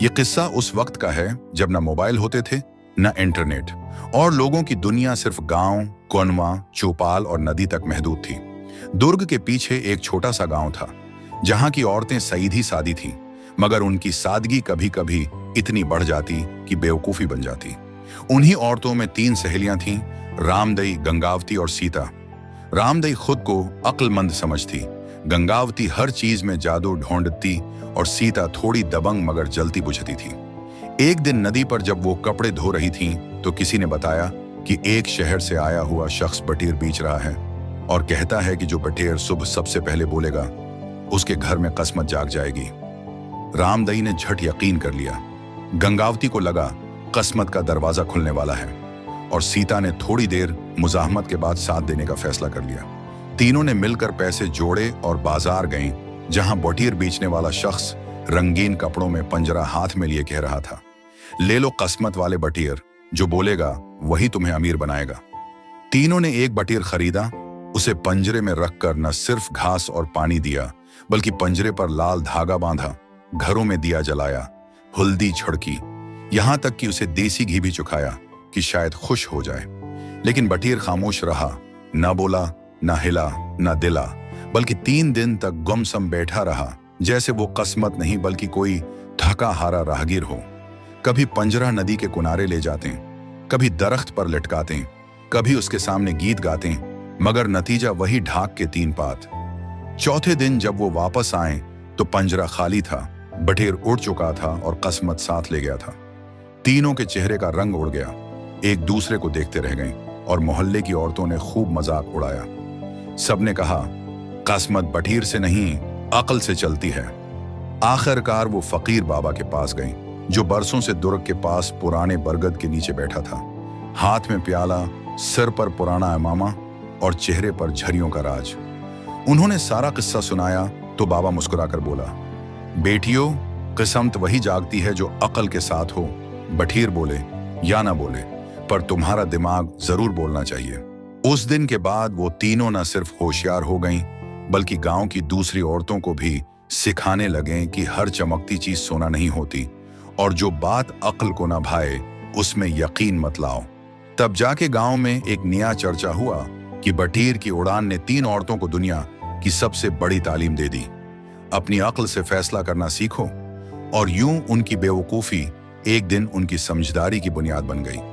ये किस्सा उस वक्त का है जब न मोबाइल होते थे न इंटरनेट, और लोगों की दुनिया सिर्फ गांव, कुनवा, चौपाल और नदी तक महदूद थी। दुर्ग के पीछे एक छोटा सा गांव था जहां की औरतें सीधी सादी थीं, मगर उनकी सादगी कभी कभी इतनी बढ़ जाती कि बेवकूफी बन जाती। उन्हीं औरतों में 3 सहेलियां थीं, रामदई, गंगावती और सीता। रामदई खुद को अक्लमंद समझती, गंगावती हर चीज में जादू ढूंढती और सीता थोड़ी दबंग मगर जलती बुझती थी। एक दिन नदी पर जब वो कपड़े धो रही थीं, तो किसी ने बताया कि एक शहर से आया हुआ शख्स बटेर बेच रहा है और कहता है कि जो बटेर सुबह सबसे पहले बोलेगा उसके घर में किस्मत जाग जाएगी। रामदई ने झट यकीन कर लिया। गंगावती को लगा किस्मत का दरवाजा खुलने वाला है, और सीता ने थोड़ी देर मुजाहमत के बाद साथ देने का फैसला कर लिया। तीनों ने मिलकर पैसे जोड़े और बाजार गए, जहां बटेर बेचने वाला शख्स रंगीन कपड़ों में पंजरा हाथ में लिए कह रहा था, ले लो किस्मत वाले बटेर, जो बोलेगा वही तुम्हें अमीर बनाएगा। तीनों ने एक बटेर खरीदा, उसे पंजरे में रखकर न सिर्फ घास और पानी दिया, बल्कि पंजरे पर लाल धागा बांधा, घरों में दिया जलाया, हल्दी छिड़की, यहां तक कि उसे देसी घी भी चुखाया कि शायद खुश हो जाए। लेकिन बटेर खामोश रहा, न बोला, न हिला, न दिला, बल्कि 3 दिन तक गुमसम बैठा रहा, जैसे वो किस्मत नहीं बल्कि कोई थका हारा राहगीर हो। कभी पंजरा नदी के किनारे ले जाते, कभी दरख्त पर लटकाते, कभी उसके सामने गीत गाते, मगर नतीजा वही ढाक के 3 पात। चौथे दिन जब वो वापस आए तो पंजरा खाली था, बटेर उड़ चुका था और किस्मत साथ ले गया था। तीनों के चेहरे का रंग उड़ गया, एक दूसरे को देखते रह गए, और मोहल्ले की औरतों ने खूब मजाक उड़ाया। सबने कहा, किस्मत बटेर से नहीं अक्ल से चलती है। आखिरकार वो फकीर बाबा के पास गई, जो बरसों से दुर्ग के पास पुराने बरगद के नीचे बैठा था, हाथ में प्याला, सिर पर पुराना इमामा और चेहरे पर झरियों का राज। उन्होंने सारा किस्सा सुनाया तो बाबा मुस्कुराकर बोला, बेटियों, किस्मत वही जागती है जो अक्ल के साथ हो। बटेर बोले या ना बोले, पर तुम्हारा दिमाग जरूर बोलना चाहिए। उस दिन के बाद वो तीनों न सिर्फ होशियार हो गईं, बल्कि गांव की दूसरी औरतों को भी सिखाने लगे कि हर चमकती चीज सोना नहीं होती, और जो बात अक्ल को ना भाए उसमें यकीन मत लाओ। तब जाके गांव में एक नया चर्चा हुआ कि बटेर की उड़ान ने 3 औरतों को दुनिया की सबसे बड़ी तालीम दे दी। अपनी अक्ल से फैसला करना सीखो, और यूं उनकी बेवकूफी एक दिन उनकी समझदारी की बुनियाद बन गई।